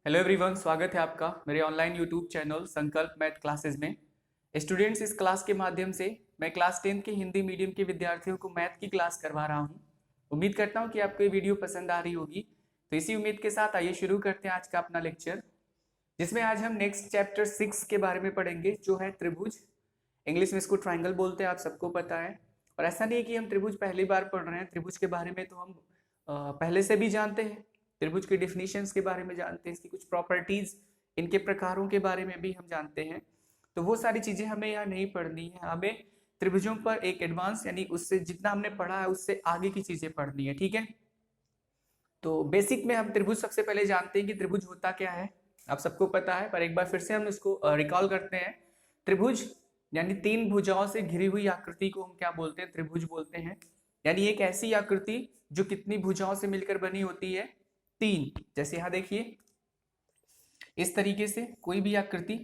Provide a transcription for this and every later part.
Hello everyone, स्वागत है आपका मेरे ऑनलाइन यूट्यूब चैनल संकल्प मैथ क्लासेस में। स्टूडेंट्स, इस क्लास के माध्यम से मैं क्लास 10 के हिंदी मीडियम के विद्यार्थियों को मैथ की क्लास करवा रहा हूं। उम्मीद करता हूं कि आपको ये वीडियो पसंद आ रही होगी। तो इसी उम्मीद के साथ आइए शुरू करते हैं आज का अपना लेक्चर, जिसमें आज हम नेक्स्ट चैप्टर 6 के बारे में पढ़ेंगे, जो है त्रिभुज। इंग्लिश में इसको ट्राइंगल बोलते हैं, आप सबको पता है। और ऐसा नहीं है कि हम त्रिभुज पहली बार पढ़ रहे हैं। त्रिभुज के बारे में तो हम पहले से भी जानते हैं। त्रिभुज के डिफिनीशंस के बारे में जानते हैं, इसकी कुछ प्रॉपर्टीज, इनके प्रकारों के बारे में भी हम जानते हैं। तो वो सारी चीजें हमें यहाँ नहीं पढ़नी है। हमें त्रिभुजों पर एक एडवांस, यानी उससे जितना हमने पढ़ा है उससे आगे की चीजें पढ़नी है, ठीक है। तो बेसिक में हम त्रिभुज सबसे पहले जानते हैं कि त्रिभुज होता क्या है। आप सबको पता है, पर एक बार फिर से हम इसको रिकॉल करते हैं। त्रिभुज यानी तीन भुजाओं से घिरी हुई आकृति को हम क्या बोलते हैं? त्रिभुज बोलते हैं। यानी एक ऐसी आकृति जो कितनी भुजाओं से मिलकर बनी होती है? तीन। जैसे यहाँ देखिए, इस तरीके से कोई भी आकृति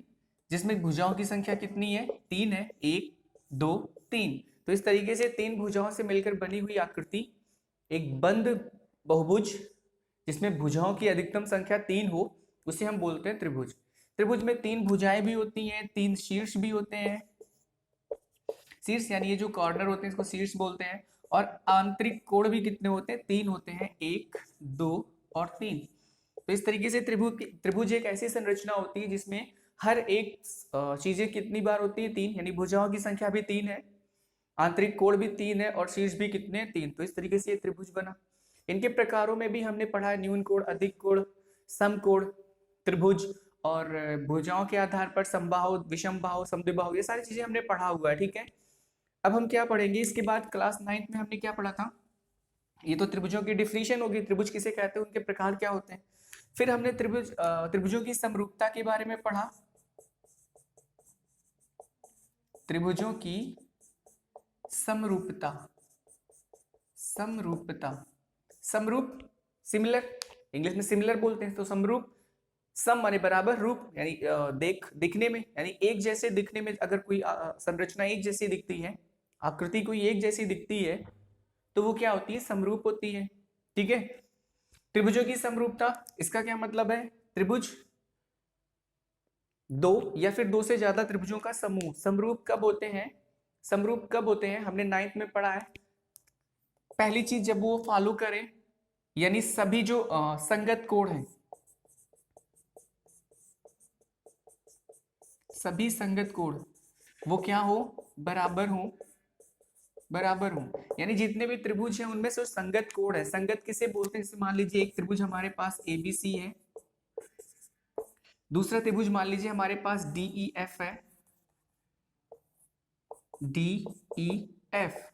जिसमें भुजाओं की संख्या कितनी है? तीन है। एक, दो, तीन। तो इस तरीके से तीन भुजाओं से मिलकर बनी हुई आकृति, एक बंद बहुभुज जिसमें भुजाओं की अधिकतम संख्या तीन हो, उसे हम बोलते हैं त्रिभुज। त्रिभुज में तीन भुजाएं भी होती हैं, तीन शीर्ष भी होते हैं। शीर्ष यानी ये जो कॉर्नर होते हैं इसको शीर्ष बोलते हैं। और आंतरिक कोण भी कितने होते हैं? तीन होते हैं। एक, दो और तीन। तो इस तरीके से त्रिभुज एक ऐसी संरचना होती है जिसमें हर एक चीजें कितनी बार होती है? तीन। यानी भुजाओं की संख्या भी तीन है, आंतरिक कोण भी तीन है और शीर्ष भी कितने? तीन। तो इस तरीके से ये त्रिभुज बना। इनके प्रकारों में भी हमने पढ़ा है न्यून कोण, अधिक कोण, समकोण, त्रिभुज, और भुजाओं के आधार पर समबाहु, विषमबाहु, समद्विबाहु, ये सारी चीजें हमने पढ़ा हुआ है, ठीक है। अब हम क्या पढ़ेंगे इसके बाद? क्लास 9th में हमने क्या पढ़ा था? ये तो त्रिभुजों की डिफिनीशन होगी, त्रिभुज किसे कहते हैं, उनके प्रकार क्या होते हैं। फिर हमने त्रिभुजों की समरूपता के बारे में पढ़ा। त्रिभुजों की समरूपता, समरूपता, समरूप, सिमिलर, इंग्लिश में सिमिलर बोलते हैं। तो समरूप, सम माने बराबर, रूप यानी दिखने में, यानी एक जैसे दिखने में। अगर कोई संरचना एक जैसी दिखती है, आकृति कोई एक जैसी दिखती है, तो वो क्या होती है? समरूप होती है, ठीक है। त्रिभुजों की समरूपता, इसका क्या मतलब है? त्रिभुज दो या फिर दो से ज्यादा त्रिभुजों का समूह समरूप कब होते हैं? समरूप कब होते हैं? हमने 9th में पढ़ा है। पहली चीज, जब वो फॉलो करें, यानी सभी जो संगत कोण हैं, सभी संगत कोण वो क्या हो? बराबर हो, बराबर हो। यानी जितने भी त्रिभुज हैं उनमें से संगत कोण है। संगत किसे बोलते हैं? जैसे मान लीजिए एक त्रिभुज हमारे पास एबीसी है, दूसरा त्रिभुज मान लीजिए हमारे पास डीईएफ है, डीईएफ,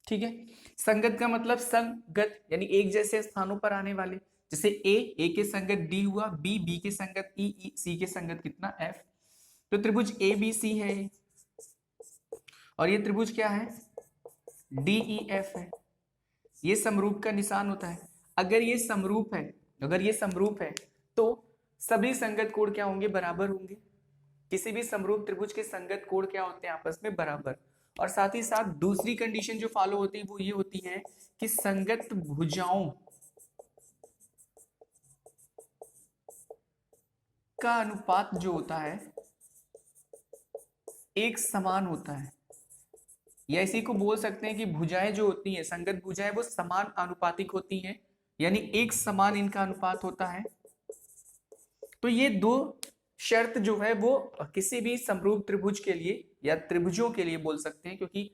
ठीक है। संगत का मतलब संगत, यानी एक जैसे स्थानों पर आने वाले। जैसे ए के संगत डी हुआ, बी के संगत ई, सी के संगत कितना? एफ। तो त्रिभुज ए बी सी है, और ये त्रिभुज क्या है? डीईएफ है। ये समरूप का निशान होता है। अगर ये समरूप है, अगर ये समरूप है तो सभी संगत कोण क्या होंगे? बराबर होंगे। किसी भी समरूप त्रिभुज के संगत कोण क्या होते हैं? आपस में बराबर। और साथ ही साथ दूसरी कंडीशन जो फॉलो होती है वो ये होती है कि संगत भुजाओं का अनुपात जो होता है एक समान होता है। या इसी को बोल सकते हैं कि भुजाएं जो होती हैं, संगत भुजाएं, वो समान अनुपातिक होती हैं, यानी एक समान इनका अनुपात होता है। तो ये दो शर्त जो है वो किसी भी समरूप त्रिभुज के लिए या त्रिभुजों के लिए बोल सकते हैं, क्योंकि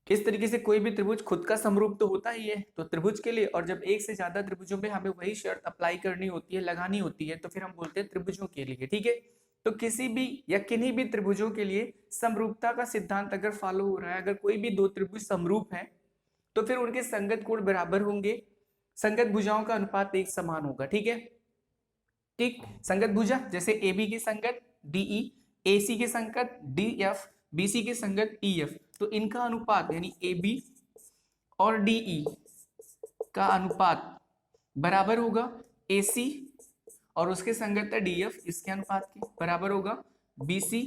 इस तरीके से कोई भी त्रिभुज खुद का समरूप तो होता ही है, तो त्रिभुज के लिए। और जब एक से ज्यादा त्रिभुजों में हमें वही शर्त अप्लाई करनी होती है, लगानी होती है, तो फिर हम बोलते हैं त्रिभुजों के लिए, ठीक है। तो किसी भी या किन्हीं भी त्रिभुजों के लिए समरूपता का सिद्धांत अगर फॉलो हो रहा है, अगर कोई भी दो त्रिभुज समरूप है, तो फिर उनके संगत कोण बराबर होंगे, संगत भुजाओं का अनुपात एक समान होगा, ठीक है। ठीक, संगत भुजा जैसे ए बी की संगत डीई, ए सी के संगत डी एफ, बी सी के संगत ई एफ, तो इनका अनुपात यानी ए बी और डीई का अनुपात बराबर होगा ए सी और उसके संगत है डी एफ, इसके अनुपात के बराबर होगा बी सी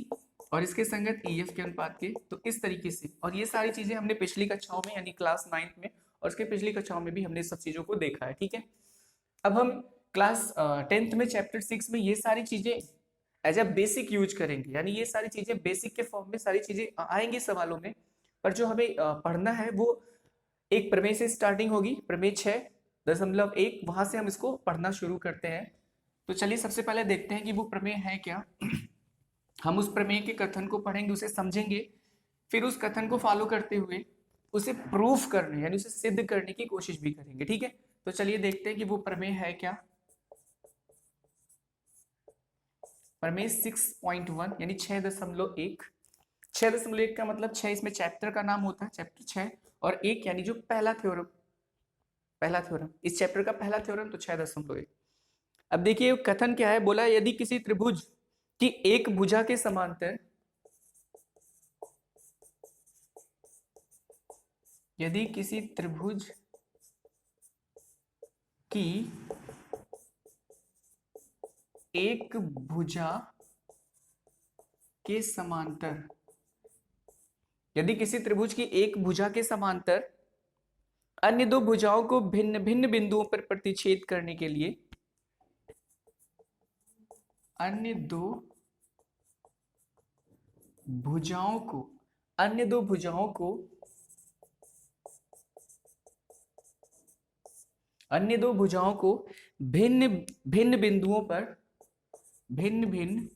और इसके संगत ई एफ के अनुपात के। तो इस तरीके से, और ये सारी चीजें हमने पिछली कक्षाओं में यानी क्लास 9th में और उसके पिछली कक्षाओं में भी हमने सब चीजों को देखा है, ठीक है। अब हम क्लास 10th में चैप्टर 6 में ये सारी चीजें एज अ बेसिक यूज करेंगे, यानी ये सारी चीजें बेसिक के फॉर्म में सारी चीजें आएंगी सवालों में। पर जो हमें पढ़ना है वो एक प्रमेय से स्टार्टिंग होगी, प्रमेय 6.1, वहां से हम इसको पढ़ना शुरू करते हैं। तो चलिए सबसे पहले देखते हैं कि वो प्रमेय है क्या। हम उस प्रमेय के कथन को पढ़ेंगे, उसे समझेंगे, फिर उस कथन को फॉलो करते हुए उसे प्रूफ करने यानी उसे सिद्ध करने की कोशिश भी करेंगे। ठीक है, तो चलिए देखते हैं कि वो प्रमेय है क्या। प्रमेय 6.1 यानी 6.1। 6.1 का मतलब 6 इसमें चैप्टर का नाम होता है, चैप्टर 6, और 1 यानी जो पहला थ्योरम इस चैप्टर का पहला थ्योरम, तो 6.1। अब देखिए कथन क्या है, बोला यदि किसी त्रिभुज की एक भुजा के समांतर, यदि किसी त्रिभुज की एक भुजा के समांतर, यदि किसी त्रिभुज की एक भुजा के समांतर अन्य दो भुजाओं को भिन्न भिन्न बिंदुओं पर प्रतिच्छेद करने के लिए, अन्य दो भुजाओं को भिन्न भिन्न बिंदुओं पर भिन्न भिन्न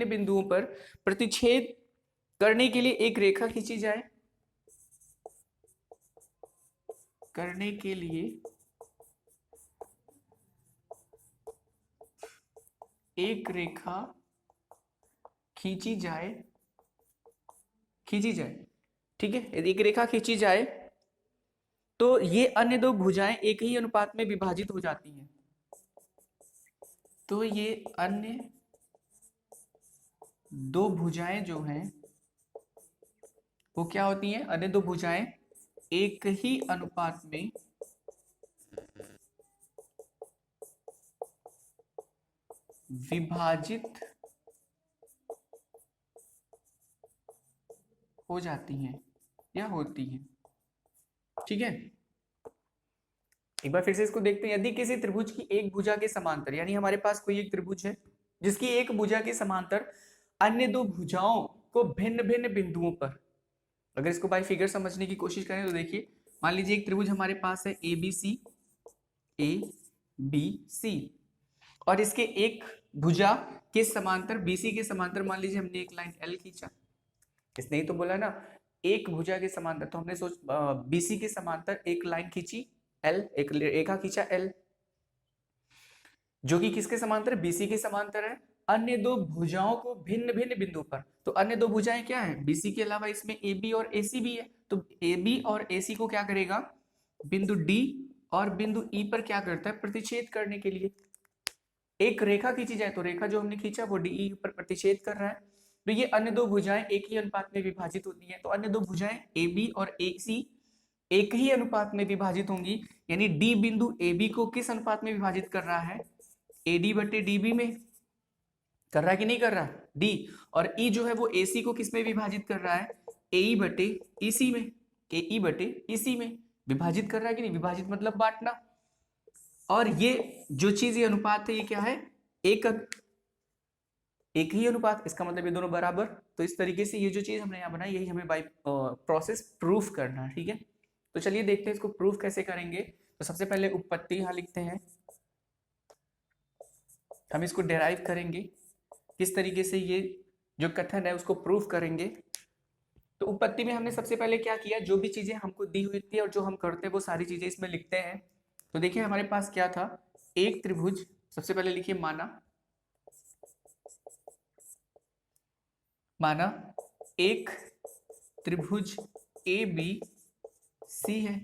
बिंदुओं पर प्रतिच्छेद करने के लिए एक रेखा खींची जाए, करने के लिए एक रेखा खींची जाए। ठीक है, यदि एक रेखा खींची जाए तो ये अन्य दो भुजाएं एक ही अनुपात में विभाजित हो जाती हैं। तो ये अन्य दो भुजाएं जो हैं वो क्या होती हैं, अन्य दो भुजाएं एक ही अनुपात में विभाजित हो जाती हैं या होती हैं। ठीक है, एक बार फिर से इसको देखते हैं। यदि किसी त्रिभुज की एक भुजा के समांतर, यानी हमारे पास कोई एक त्रिभुज है जिसकी एक भुजा के समांतर अन्य दो भुजाओं को भिन्न भिन्न बिंदुओं पर, अगर इसको बाय फिगर समझने की कोशिश करें तो देखिए, मान लीजिए एक त्रिभुज हमारे पास है ए बी सी, और इसके एक भुजा के समांतर बीसी के समांतर मान लीजिए हमने एक लाइन एल खींचा। इसने ही तो बोला ना एक भुजा के समांतर, तो हमने सोच बीसी के समांतर एक लाइन खींची एल, एक रेखा खींचा एल, जो कि किसके समांतर है, बीसी के समांतर है। अन्य दो भुजाओं को भिन्न भिन्न बिंदु पर, तो अन्य दो भुजाएं क्या है, बीसी के अलावा इसमें ए बी और एसी भी है, तो ए बी और एसी को क्या करेगा, बिंदु डी और बिंदु ई पर क्या करता है, प्रतिच्छेद करने के लिए एक रेखा खींची जाए। तो रेखा जो हमने खींचा वो डी पर प्रतिच्छेद कर रहा है। तो ये अन्य दो भुजाएं एक ही अनुपात में विभाजित होती हैं, तो अन्य दो भुजाएं ए बी और ए सी एक ही अनुपात में विभाजित होंगी, यानी डी बिंदु ए बी को किस अनुपात में विभाजित कर रहा है, ए डी बटे डी बी में कर रहा है कि नहीं कर रहा, डी, और ई जो है वो ए सी को किस में विभाजित कर रहा है, ए ई बटे ई सी में, ए ई बटे ई सी में विभाजित कर रहा है कि नहीं, विभाजित मतलब बांटना। और ये जो चीज ये अनुपात है ये क्या है, एक ही अनुपात, इसका मतलब ये दोनों बराबर। तो इस तरीके से ये जो चीज हमने यहाँ बनाई यही हमें बाय प्रोसेस प्रूफ करना है। ठीक है, तो चलिए देखते हैं इसको प्रूफ कैसे करेंगे। तो सबसे पहले उत्पत्ति यहाँ लिखते हैं, हम इसको डेराइव करेंगे, किस तरीके से ये जो कथन है उसको प्रूफ करेंगे। तो उत्पत्ति में हमने सबसे पहले क्या किया, जो भी चीजें हमको दी हुई थी और जो हम करते हैं वो सारी चीजें इसमें लिखते हैं। तो देखिए हमारे पास क्या था, एक त्रिभुज, सबसे पहले लिखिए माना एक त्रिभुज ए बी सी है,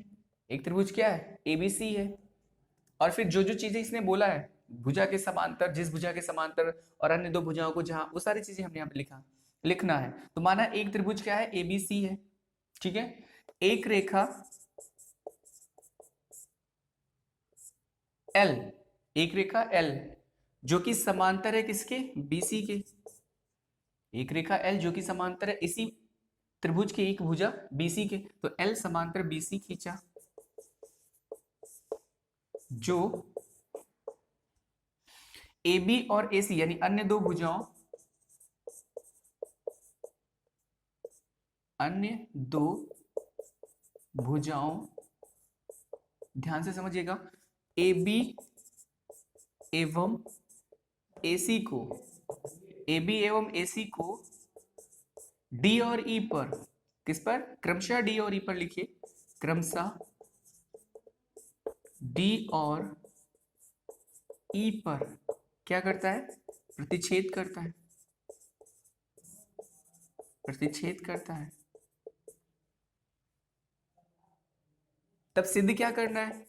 एक त्रिभुज क्या है, ए बी सी है। और फिर जो जो चीजें इसने बोला है, भुजा के समांतर, जिस भुजा के समांतर और अन्य दो भुजाओं को जहां, वो सारी चीजें हमने यहाँ पे लिखना है। तो माना एक त्रिभुज क्या है, ए बी सी है। ठीक है, एक रेखा एल, एक रेखा एल जो कि समांतर है किसके, बीसी के, एक रेखा L जो कि समांतर है इसी त्रिभुज की एक भुजा BC के, तो L समांतर BC खींचा, जो AB और AC यानी अन्य दो भुजाओं, ध्यान से समझिएगा, AB एवं AC को D और E पर, किस पर, क्रमशः D और E पर लिखिए, क्रमशः D और E पर क्या करता है, प्रतिच्छेद करता है। तब सिद्ध क्या करना है,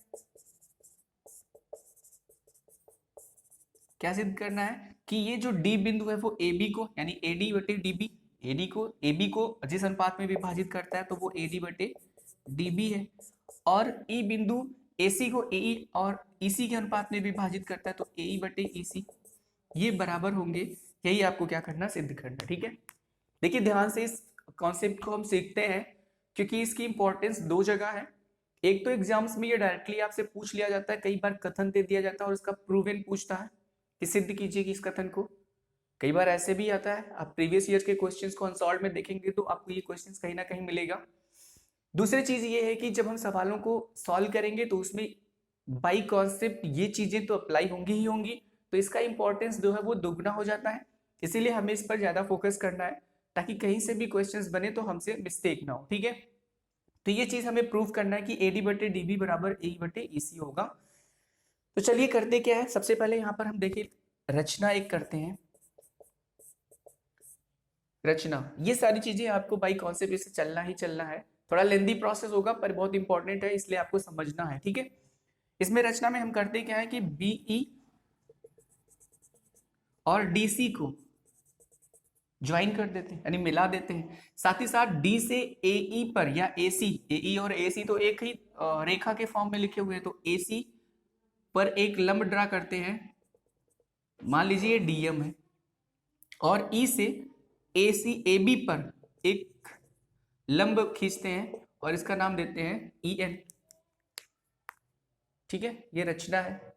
क्या सिद्ध करना है कि ये जो D बिंदु है वो AB को यानी AD बटे DB, AB को जिस अनुपात में विभाजित करता है तो वो AD बटे DB है, और E बिंदु AC को AE और EC के अनुपात में विभाजित करता है तो AE बटे EC, ये बराबर होंगे। यही आपको क्या करना, सिद्ध करना। ठीक है, देखिए ध्यान से इस कॉन्सेप्ट को हम सीखते हैं क्योंकि इसकी इंपॉर्टेंस दो जगह है। एक तो एग्जाम्स में ये डायरेक्टली आपसे पूछ लिया जाता है, कई बार कथन दे दिया जाता है और इसका प्रूवन पूछता है कि सिद्ध कीजिए कि इस कथन को। कई बार ऐसे भी आता है, आप प्रीवियस ईयर के क्वेश्चंस को अनसॉल्व में देखेंगे तो आपको ये क्वेश्चंस कहीं ना कहीं मिलेगा। दूसरी चीज ये है कि जब हम सवालों को सॉल्व करेंगे तो उसमें बाय कॉन्सेप्ट ये चीजें तो अप्लाई होंगी ही होंगी, तो इसका इंपॉर्टेंस जो है वो दुगना हो जाता है। इसीलिए हमें इस पर ज्यादा फोकस करना है ताकि कहीं से भी क्वेश्चंस बने तो हमसे मिस्टेक ना हो। ठीक है, तो ये चीज हमें प्रूव करना है कि AD बटे DB बराबर AE बटे EC होगा। तो चलिए करते क्या है, सबसे पहले यहाँ पर हम देखिए रचना एक करते हैं। रचना, ये सारी चीजें आपको बाई कॉन्सेप्ट से चलना ही चलना है, थोड़ा लेंदी प्रोसेस होगा पर बहुत इंपॉर्टेंट है इसलिए आपको समझना है। ठीक है, इसमें रचना में हम करते क्या है कि BE और DC को ज्वाइन कर देते हैं यानी मिला देते हैं, साथ ही साथ D से AE पर या AC, AE और AC तो एक ही रेखा के फॉर्म में लिखे हुए हैं, तो AC पर एक लंब ड्रा करते हैं, मान लीजिए DM है, और E से AB पर एक लंब खींचते हैं और इसका नाम देते हैं EN। ठीक है, ये रचना है।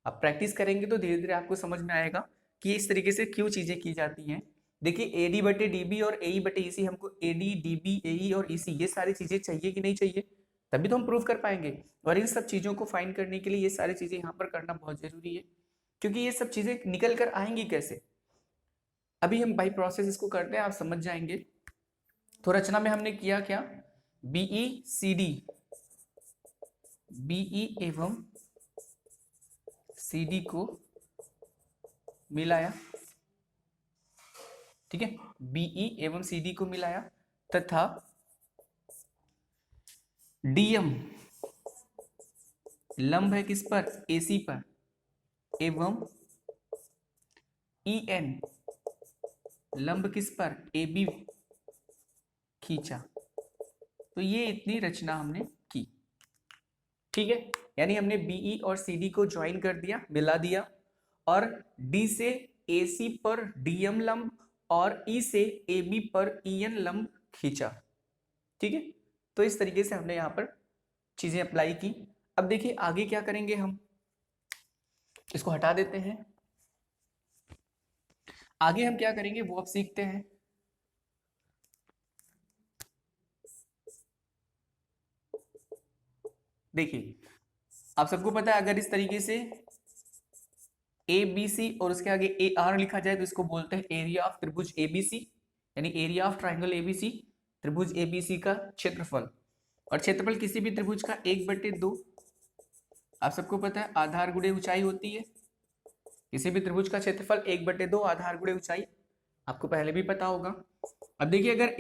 आप प्रैक्टिस करेंगे तो धीरे धीरे आपको समझ में आएगा कि इस तरीके से क्यों चीजें की जाती हैं। देखिए AD बटे DB और AE बटे EC, हमको AD DB AE और EC ये सारी चीजें चाहिए कि नहीं चाहिए, तभी तो हम प्रूव कर पाएंगे। और इन सब चीजों को फाइंड करने के लिए ये सारी चीजें यहाँ पर करना बहुत जरूरी है, क्योंकि ये सब चीजें निकल कर आएंगी कैसे, अभी हम बाई प्रोसेस इसको करते हैं, आप समझ जाएंगे। तो रचना में हमने किया क्या, BE एवं CD को मिलाया। ठीक है, BE एवं CD को मिलाया तथा DM लंब है किस पर, AC पर, एवं EN लंब किस पर, AB खींचा। तो ये इतनी रचना हमने की। ठीक है, यानी हमने BE और CD को ज्वाइन कर दिया, मिला दिया, और D से AC पर DM लंब और E से AB पर EN लंब खींचा। ठीक है, तो इस तरीके से हमने यहाँ पर चीजें अप्लाई की। अब देखिए आगे क्या करेंगे, हम इसको हटा देते हैं, आगे हम क्या करेंगे वो अब सीखते हैं। देखिए आप सबको पता है अगर इस तरीके से ABC और उसके आगे AR लिखा जाए तो इसको बोलते हैं एरिया ऑफ त्रिभुज ABC, यानी एरिया ऑफ ट्राइंगल ABC, त्रिभुज ABC का क्षेत्रफल। और क्षेत्रफल किसी भी त्रिभुज का 1/2, आप सबको पता है आधार गुणे ऊंचाई होती है, किसी भी त्रिभुज का क्षेत्रफल 1/2 आधार गुणे ऊंचाई, आपको पहले भी पता होगा। अब देखिए अगर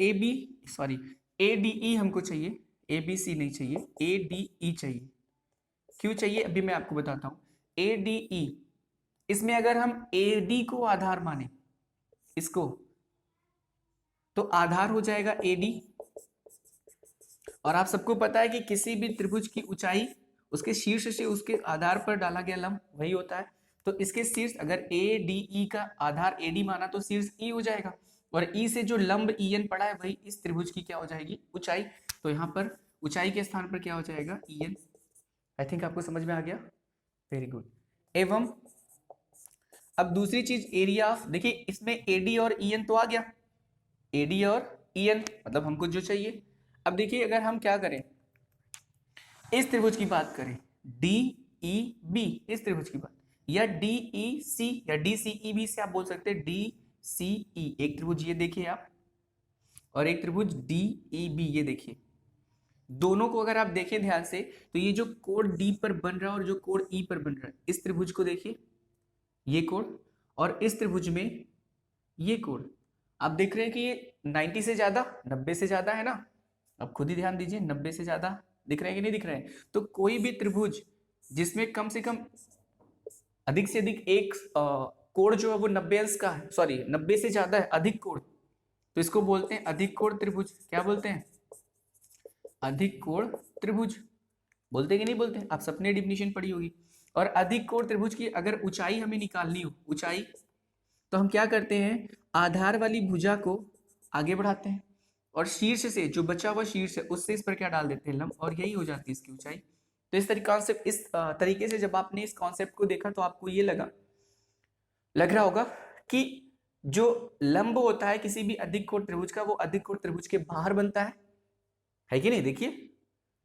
ADE हमको चाहिए, ABC नहीं चाहिए, ADE चाहिए। क्यों चाहिए अभी मैं आपको बताता हूं। ADE, इसमें अगर हम AD को आधार माने इसको, तो आधार हो जाएगा AD, और आप सबको पता है कि किसी भी त्रिभुज की ऊंचाई उसके शीर्ष से उसके आधार पर डाला गया लंब वही होता है, तो इसके शीर्ष अगर ए डी ई का आधार ए डी माना तो शीर्ष ई हो जाएगा, और ई से जो लंब ई एन पड़ा है वही इस त्रिभुज की क्या हो जाएगी, ऊंचाई। तो यहाँ पर ऊंचाई के स्थान पर क्या हो जाएगा, ई एन। आई थिंक आपको समझ में आ गया, वेरी गुड। एवं अब दूसरी चीज एरिया ऑफ, देखिए इसमें एडी और ई एन तो आ गया, एडी और ई एन मतलब हमको जो चाहिए। अब देखिए अगर हम क्या करें, इस त्रिभुज की बात करें, डी ई बी, इस त्रिभुज की बात, या डी ई सी या डी सी ई भी से आप बोल सकते हैं, डी सी ई एक त्रिभुज ये देखिए आप, और एक त्रिभुज डी ई बी ये देखिए। दोनों को अगर आप देखें ध्यान से तो ये जो कोण डी पर बन रहा है और जो कोण ई पर बन रहा है, इस त्रिभुज को देखिए ये कोण, और इस त्रिभुज में ये कोण, आप देख रहे हैं कि ये 90 से ज्यादा, 90 से ज्यादा है ना। अब खुद ही ध्यान दीजिए, 90 से ज्यादा दिख रहे हैं कि नहीं दिख रहे हैं। तो कोई भी त्रिभुज जिसमें कम से कम अधिक से अधिक एक कोण जो है वो 90 अंश का है, सॉरी 90 से ज्यादा है, अधिक कोण, तो इसको बोलते हैं अधिक कोण त्रिभुज। क्या बोलते हैं, अधिक कोण त्रिभुज। बोलते कि नहीं बोलते, आप सबने डिफिनीशन पढ़ी होगी। और अधिक कोण त्रिभुज की अगर ऊंचाई हमें निकालनी हो, ऊंचाई, तो हम क्या करते हैं, आधार वाली भुजा को आगे बढ़ाते हैं और शीर्ष से जो बचा हुआ शीर्ष है उससे इस पर क्या डाल देते हैं, लंब, और यही हो जाती है इसकी ऊंचाई। तो इस तरीके से जब आपने इस कॉन्सेप्ट को देखा तो आपको ये लग रहा होगा कि जो लंब होता है किसी भी अधिक कोण त्रिभुज का, वो अधिक कोण त्रिभुज के बाहर बनता है कि नहीं। देखिए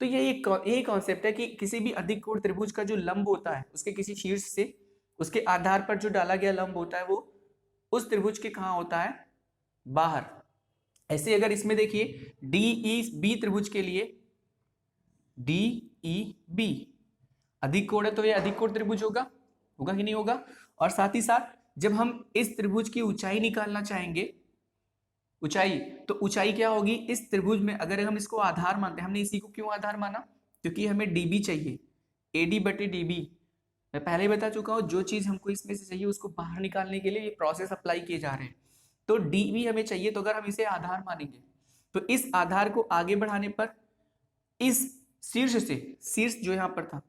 तो यही कॉन्सेप्ट है कि किसी भी अधिक कोण त्रिभुज का जो लंब होता है उसके किसी शीर्ष से उसके आधार पर जो डाला गया लंब होता है वो उस त्रिभुज के कहाँ होता है, बाहर। ऐसे अगर इसमें देखिए डी ई बी त्रिभुज के लिए, डी ई बी अधिक कोण है तो ये अधिक कोण त्रिभुज होगा कि नहीं होगा। और साथ ही साथ जब हम इस त्रिभुज की ऊंचाई निकालना चाहेंगे, ऊंचाई, तो ऊंचाई क्या होगी इस त्रिभुज में, अगर हम इसको आधार मानते हैं, हमने इसी को क्यों आधार माना, क्योंकि हमें डीबी चाहिए, एडी बटे डीबी। मैं पहले ही बता चुका हूं जो चीज हमको इसमें से चाहिए उसको बाहर निकालने के लिए ये प्रोसेस अप्लाई किए जा रहे हैं। तो डीबी हमें चाहिए, तो अगर हम इसे आधार मानेंगे तो इस आधार को आगे बढ़ाने पर इस शीर्ष से, शीर्ष जो यहाँ पर था,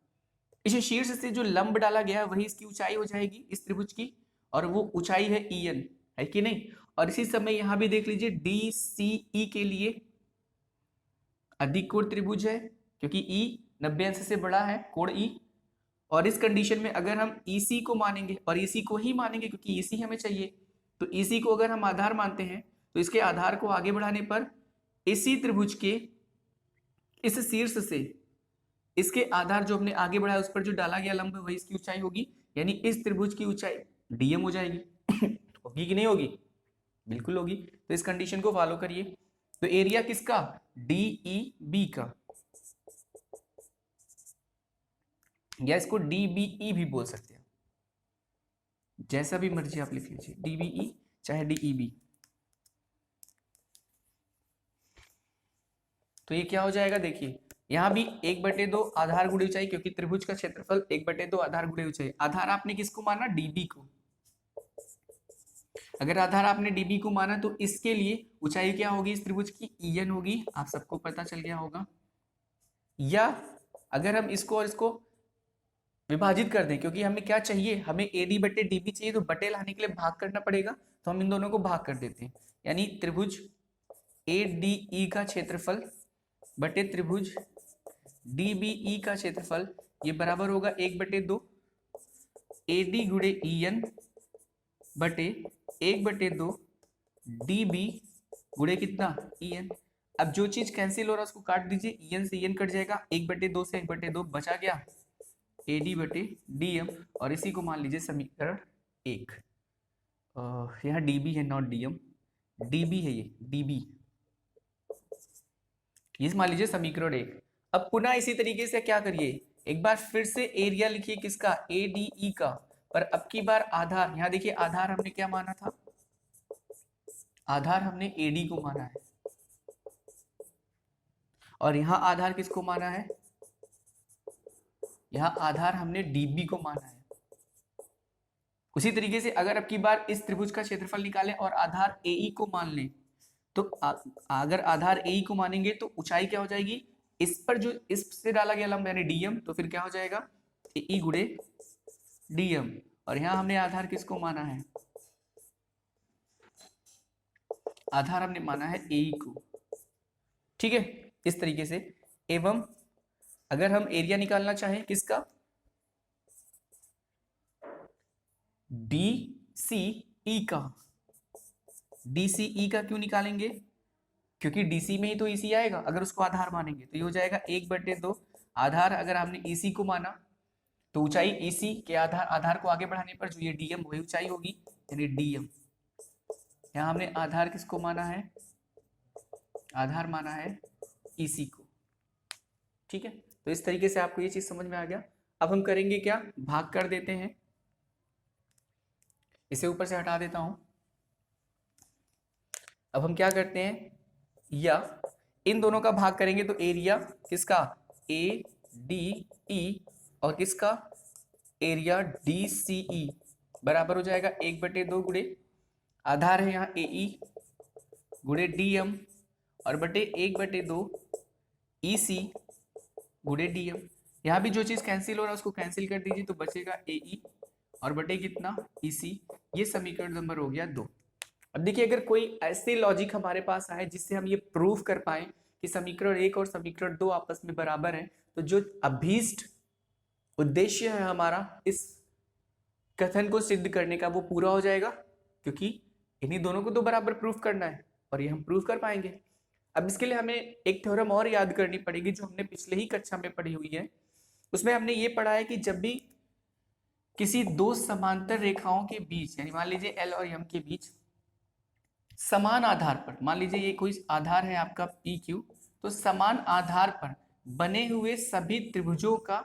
इस शीर्ष से जो लंब डाला गया है वही इसकी ऊंचाई हो जाएगी इस त्रिभुज की, और वो ऊंचाई है ई एन, है कि नहीं। और इसी समय यहां भी देख लीजिए डी सी ई के लिए अधिक कोण त्रिभुज है क्योंकि ई 90 अंश से बड़ा है कोण ई। और इस कंडीशन में अगर हम EC को मानेंगे, और EC को ही मानेंगे क्योंकि EC हमें चाहिए, तो EC को अगर हम आधार मानते हैं तो इसके आधार को आगे बढ़ाने पर इसी त्रिभुज के इस शीर्ष से इसके आधार जो हमने आगे बढ़ाया उस पर जो डाला गया लंब वही इसकी ऊंचाई होगी, यानी इस त्रिभुज की ऊंचाई DM हो जाएगी। होगी कि नहीं होगी, बिल्कुल होगी। तो इस कंडीशन को फॉलो करिए। तो एरिया किसका, DEB का, या इसको DBE भी बोल सकते हैं, जैसा भी मर्जी आप लिख लीजिए, DBE चाहे DEB। तो ये क्या हो जाएगा, देखिए यहां भी 1/2 आधार गुणे ऊंचाई, क्योंकि त्रिभुज का क्षेत्रफल 1/2 आधार गुणे ऊंचाई। आधार आपने किसको माना, DB को। अगर आधार आपने DB को माना तो इसके लिए ऊंचाई क्या होगी इस त्रिभुज की, EN होगी। आप सबको पता चल गया होगा। या अगर हम इसको और इसको विभाजित कर दें, क्योंकि हमें क्या चाहिए, हमें AD/DB चाहिए, तो बटे लाने के लिए भाग करना पड़ेगा, तो हम इन दोनों को भाग कर देते हैं। यानी त्रिभुज ADE का क्षेत्रफल बटे त्रिभुज DBE का क्षेत्रफल, ये बराबर होगा 1/2 AD गुणे EN बटे 1/2 DB गुणे कितना, EN। अब जो चीज कैंसिल हो रहा है उसको काट दीजिए, EN से EN कट जाएगा, 1/2 से 1/2 बचा गया AD/DM, और इसी को मान लीजिए समीकरण 1। यहाँ DB है नॉट DM, DB है, ये DB, ये मान लीजिए समीकरण 1। अब पुनः इसी तरीके से क्या करिए, एक बार फिर से एरिया लिखिए किसका, ADE का, पर अब की बार आधार, यहाँ देखिए आधार हमने क्या माना था, आधार हमने AD को माना है, और यहाँ आधार किसको माना है, यहाँ आधार हमने DB को माना है। उसी तरीके से अगर अब की बार इस त्रिभुज का क्षेत्रफल निकालें और आधार AE को मान लें, तो अगर आधार AE को मानेंगे तो ऊंचाई क्या हो जाएगी, इस पर जो इससे डाला गया लंब यानी DM, तो फिर क्या हो जाएगा AE गुणे DM, और यहाँ हमने आधार किसको माना है, आधार हमने माना है ए को, ठीक है, इस तरीके से। एवं अगर हम एरिया निकालना चाहें किसका, डी सी ई का, डी सी ई का क्यों निकालेंगे, क्योंकि डीसी में ही तो ईसी आएगा, अगर उसको आधार मानेंगे तो ये हो जाएगा 1/2। आधार अगर हमने ईसी को माना तो ऊंचाई ईसी के आधार को आगे बढ़ाने पर जो ये डीएम वही ऊंचाई होगी, यानी डीएम। यहाँ हमने आधार किसको माना है, आधार माना है ईसी को, ठीक है। तो इस तरीके से आपको ये चीज समझ में आ गया। अब हम करेंगे क्या, भाग कर देते हैं, इसे ऊपर से हटा देता हूं। अब हम क्या करते हैं, या इन दोनों का भाग करेंगे तो एरिया किसका, ए डी ई, और किसका, एरिया डी सी ई, बराबर हो जाएगा 1/2 गुणे आधार है यहाँ ए ई गुणे डी एम, और बटे 1/2 ई सी गुणे डी एम। यहाँ भी जो चीज कैंसिल हो रहा है उसको कैंसिल कर दीजिए तो बचेगा ए ई और बटे कितना, ई सी। ये समीकरण नंबर हो गया 2। अब देखिए, अगर कोई ऐसे लॉजिक हमारे पास आए जिससे हम ये प्रूव कर पाए कि समीकरण 1 और समीकरण 2 आपस में बराबर हैं, तो जो अभीष्ट उद्देश्य है हमारा इस कथन को सिद्ध करने का वो पूरा हो जाएगा, क्योंकि इन्हीं दोनों को तो बराबर प्रूव करना है और ये हम प्रूव कर पाएंगे। अब इसके लिए हमें एक थ्योरम और याद करनी पड़ेगी जो हमने पिछले ही कक्षा में पढ़ी हुई है। उसमें हमने ये पढ़ा है कि जब भी किसी दो समांतर रेखाओं के बीच, यानी मान लीजिए एल और एम के बीच समान आधार पर, मान लीजिए ये कोई आधार है आपका पी क्यू, तो समान आधार पर बने हुए सभी त्रिभुजों का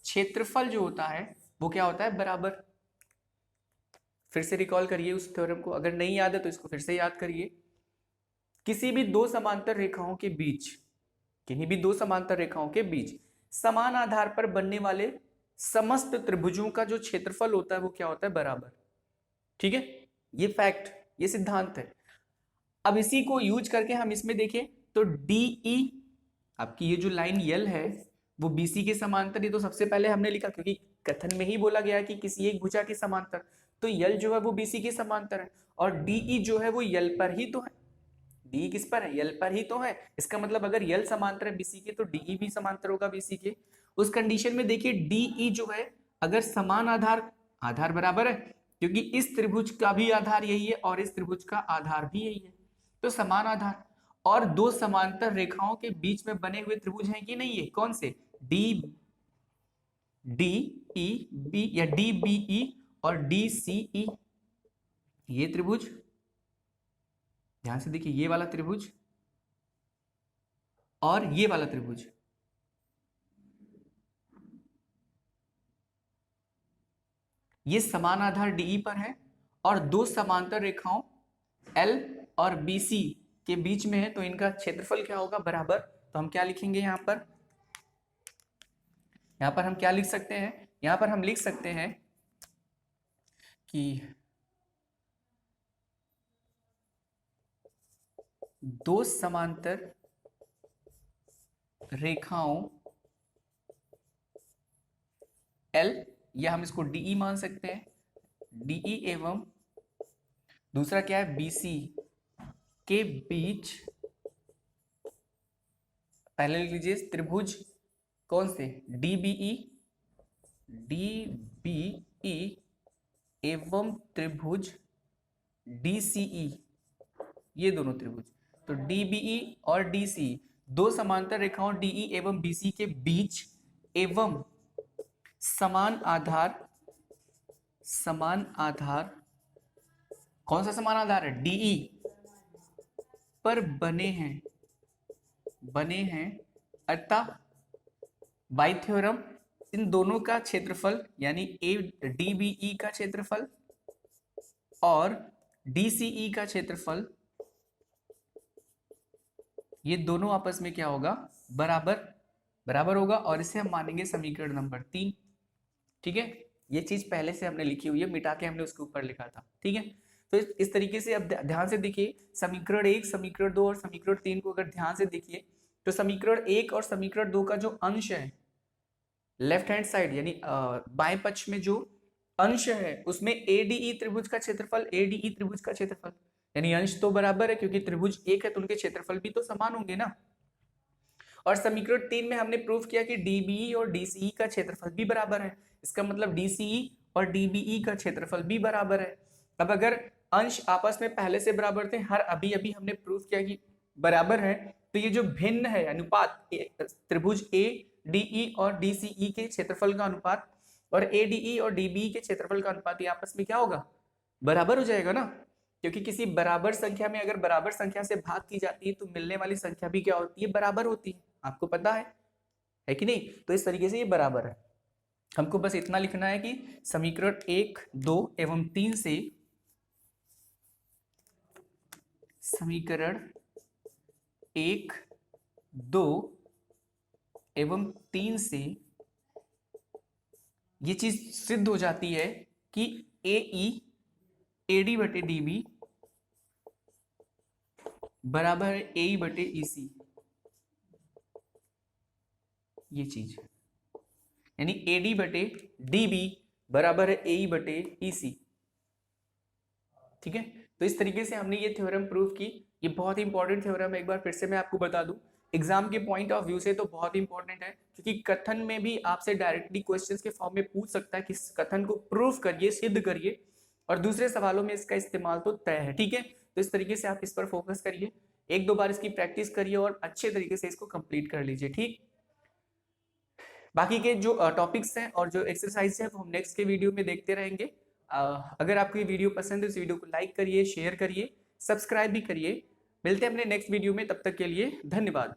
क्षेत्रफल जो होता है वो क्या होता है, बराबर। फिर से रिकॉल करिए उस थ्योरम को, अगर नहीं याद है तो इसको फिर से याद करिए। किसी भी दो समांतर रेखाओं के बीच, किन्हीं भी दो समांतर रेखाओं के बीच समान आधार पर बनने वाले समस्त त्रिभुजों का जो क्षेत्रफल होता है वो क्या होता है, बराबर। ठीक है, ये फैक्ट, ये सिद्धांत है। अब इसी को यूज करके हम इसमें देखें तो DE, आपकी ये जो लाइन यल है वो BC के समांतर, ये तो सबसे पहले हमने लिखा क्योंकि कथन में ही बोला गया कि किसी एक भुजा के समांतर, तो यल जो है वो BC के समांतर है, और DE जो है वो यल पर ही तो है। DE किस पर है, यल पर ही तो है। इसका मतलब अगर यल समांतर है BC के तो DE भी समांतर होगा BC के। उस कंडीशन में देखिए DE जो है अगर समान आधार बराबर है, क्योंकि इस त्रिभुज का भी आधार यही है और इस त्रिभुज का आधार भी यही है, तो समान आधार, और दो समांतर रेखाओं के बीच में बने हुए त्रिभुज हैं कि नहीं है, कौन से, DEB या DBE और DCE, ये त्रिभुज, ध्यान से देखिए, ये वाला त्रिभुज और ये वाला त्रिभुज, ये समान आधार DE पर है और दो समांतर रेखाओं L और BC के बीच में है, तो इनका क्षेत्रफल क्या होगा, बराबर। तो हम क्या लिखेंगे यहां पर, हम क्या लिख सकते हैं, यहां पर हम लिख सकते हैं कि दो समांतर रेखाओं L, या हम इसको DE मान सकते हैं, DE एवं दूसरा क्या है BC के बीच, पहले लिख लीजिए त्रिभुज कौन से, DBE एवं त्रिभुज DCE, ये दोनों त्रिभुज। तो DBE और DCE दो समांतर रेखाओं DE एवं BC के बीच एवं समान आधार, कौन सा समान आधार है, DE पर बने हैं, अतः बाय थ्योरम इन दोनों का क्षेत्रफल यानी DBE का क्षेत्रफल और DCE का क्षेत्रफल, ये दोनों आपस में क्या होगा, बराबर होगा, और इसे हम मानेंगे समीकरण नंबर 3। ठीक है, ये चीज पहले से हमने लिखी हुई है, मिटा के हमने उसके ऊपर लिखा था। ठीक है, तो इस तरीके से अब ध्यान से देखिए, समीकरण 1, समीकरण 2 और समीकरण 3 को अगर ध्यान से देखिए तो समीकरण 1 और समीकरण 2 का जो अंश है लेफ्ट हैंड साइड यानी बाएं पक्ष में जो अंश है उसमें ADE त्रिभुज का क्षेत्रफल, ADE त्रिभुज का क्षेत्रफल, यानी अंश तो बराबर है क्योंकि त्रिभुज एक है तो उनके क्षेत्रफल भी तो समान होंगे ना। और समीकरण 3 में हमने प्रूफ किया कि DBE और DCE का क्षेत्रफल भी बराबर है, इसका मतलब DCE और DBE का क्षेत्रफल भी बराबर है। अब अगर अंश आपस में पहले से बराबर थे, हर अभी अभी हमने प्रूफ किया कि बराबर है, तो ये जो भिन्न है अनुपात त्रिभुज ADE और DCE के क्षेत्रफल का अनुपात और ADE और DBE के क्षेत्रफल का अनुपात ये आपस में क्या होगा, बराबर हो जाएगा ना, क्योंकि किसी बराबर संख्या में अगर बराबर संख्या से भाग की जाती है तो मिलने वाली संख्या भी क्या होती है, बराबर होती है, आपको पता है कि नहीं। तो इस तरीके से ये बराबर है। हमको बस इतना लिखना है कि समीकरण 1, 2 एवं 3 से समीकरण 1, 2 एवं 3 से ये चीज सिद्ध हो जाती है कि AE AD बटे DB बराबर है AE बटे EC, ये चीज, यानी AD बटे DB बराबर है AE बटे EC। ठीक है, तो इस तरीके से हमने ये थ्योरम प्रूव की। ये बहुत ही इंपॉर्टेंट थ्योरम है, एक बार फिर से मैं आपको बता दूं, एग्जाम के पॉइंट ऑफ व्यू से तो बहुत इंपॉर्टेंट है, क्योंकि कथन में भी आपसे डायरेक्टली क्वेश्चंस के फॉर्म में पूछ सकता है कि इस कथन को प्रूफ करिए, सिद्ध करिए, और दूसरे सवालों में इसका इस्तेमाल तो तय है। ठीक है, तो इस तरीके से आप इस पर फोकस करिए, एक दो बार इसकी प्रैक्टिस करिए और अच्छे तरीके से इसको कंप्लीट कर लीजिए। ठीक, बाकी के जो टॉपिक्स हैं और जो एक्सरसाइज है वो हम नेक्स्ट के वीडियो में देखते रहेंगे। अगर आपको ये वीडियो पसंद है इस वीडियो को लाइक करिए, शेयर करिए, सब्सक्राइब भी करिए। मिलते हैं अपने नेक्स्ट वीडियो में, तब तक के लिए धन्यवाद।